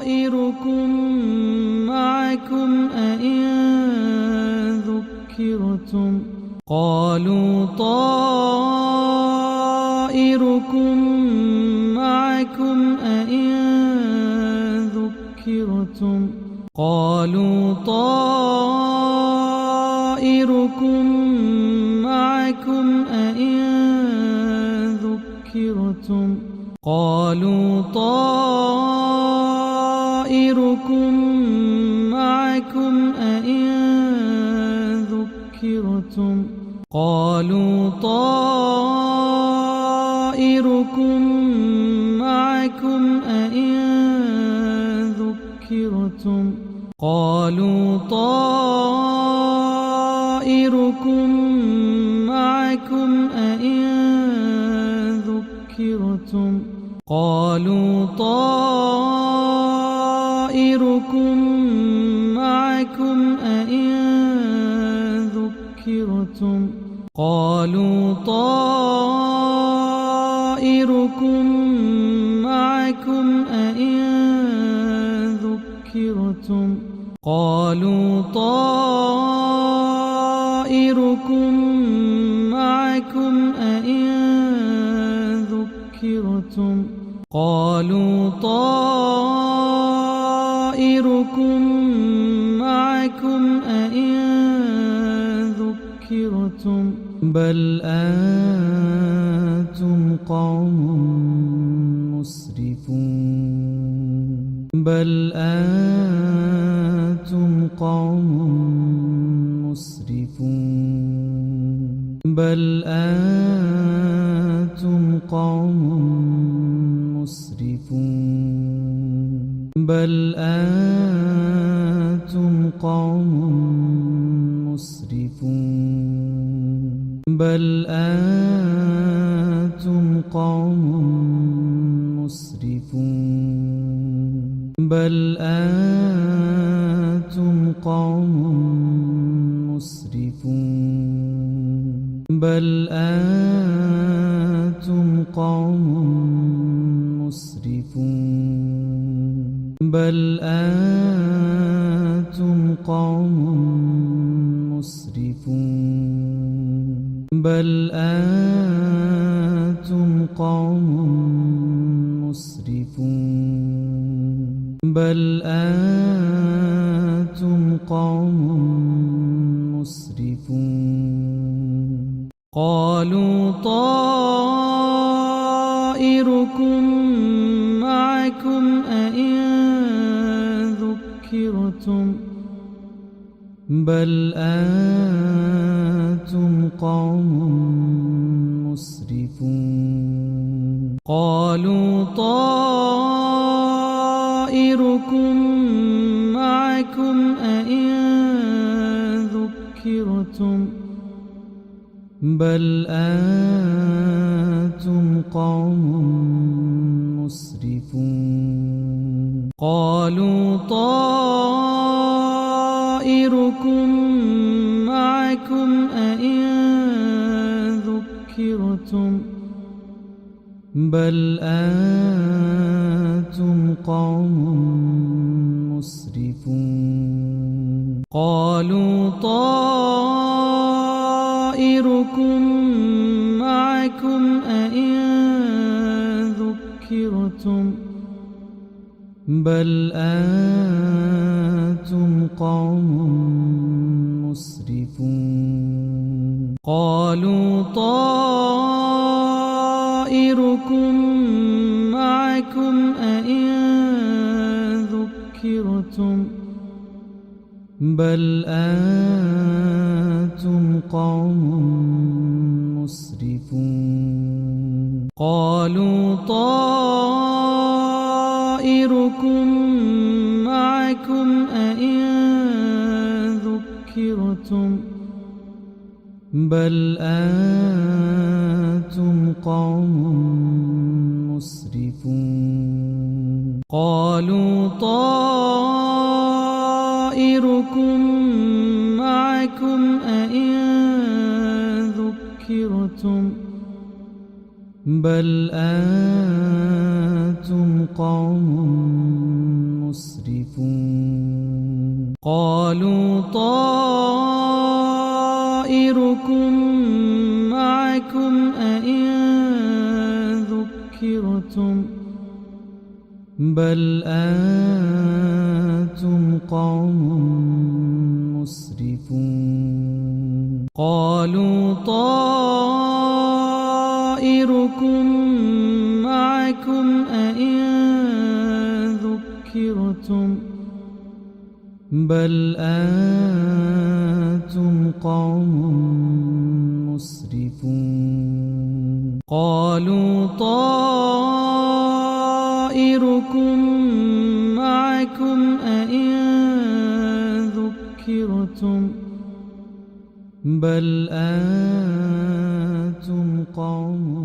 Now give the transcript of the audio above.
طائركم معكم أئن ذكرتم قالوا طائركم معكم أئن ذكرتم قالوا طائركم معكم أئن ذكرتم قالوا طائركم معكم أئن ذكرتم قالوا طائركم معكم أئن ذكرتم قالوا طائركم معكم أئن ذكرتم قالوا طائركم معكم أئن ذكرتم قالوا طائركم معكم أئن ذكرتم قالوا طائركم معكم أئن ذكرتم قالوا طائركم معكم أئن ذكرتم بل أنتم قوم مسرفون بل أنتم قوم مسرفون بل أنتم قوم مسرفون بل أنتم قوم مسرفون بل أنتم قوم مسرفون بل أنتم قوم مسرفون بل أنتم قوم مسرفون بل أنتم قوم مسرفون بل أنتم قوم مسرفون بل أنتم قوم مسرفون قالوا طائركم معكم أئن ذكرتم بل أنتم قوم مسرفون قالوا طائركم معكم أئن ذكرتم بل أنتم قوم مسرفون قالوا طائركم معكم أئن ذكرتم بل أنتم قوم مسرفون قالوا طائركم معكم أئن ذكرتم بل أنتم قوم مسرفون قالوا طائركم معكم أئن ذكرتم بل أنتم قوم مسرفون قالوا طائركم معكم أئن ذكرتم بل أنتم قوم مسرفون قالوا طائركم معكم أئن ذكرتم بل أنتم قوم مسرفون قالوا طائركم معكم أئن ذكرتم بل أنتم قوم مسرفون قالوا طائركم معكم أئن ذكرتم بل أنتم قوم مسرفون قالوا طائركم معكم أئن ذكرتم بل أنتم قوم